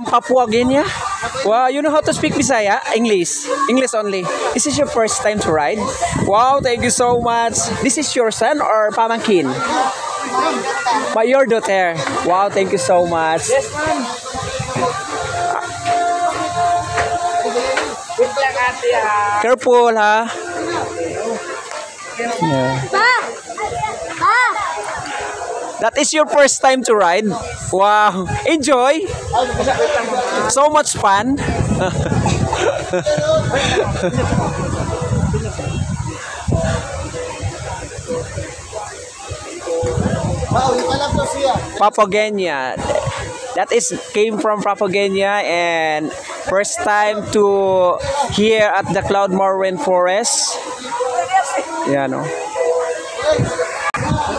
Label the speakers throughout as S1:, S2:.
S1: Papua Guinea. Wow, you know how to speak Bisaya? English. English only. This is your first time to ride? Wow, thank you so much. This is your son or pamangkin? But your daughter. Wow, thank you so much.
S2: Yes, ma'am. Wait lang ate ha.
S1: Careful, ha? Yeah. That is your first time to ride? Wow. Enjoy? So much fun? Papagenia. That is came from Papagenia and first time to here at the Cloudmore Rainforest. Yeah, no.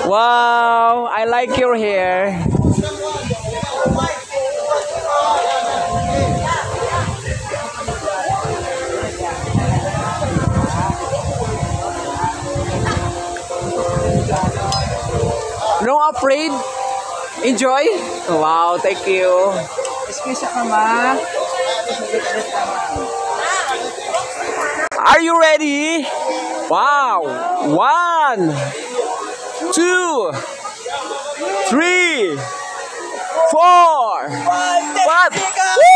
S1: Wow, I like your hair. No afraid? Enjoy? Wow, thank you.
S2: Excuse ka ma.
S1: Are you ready? Wow. 1, 2, 3, 4, 5. Woo!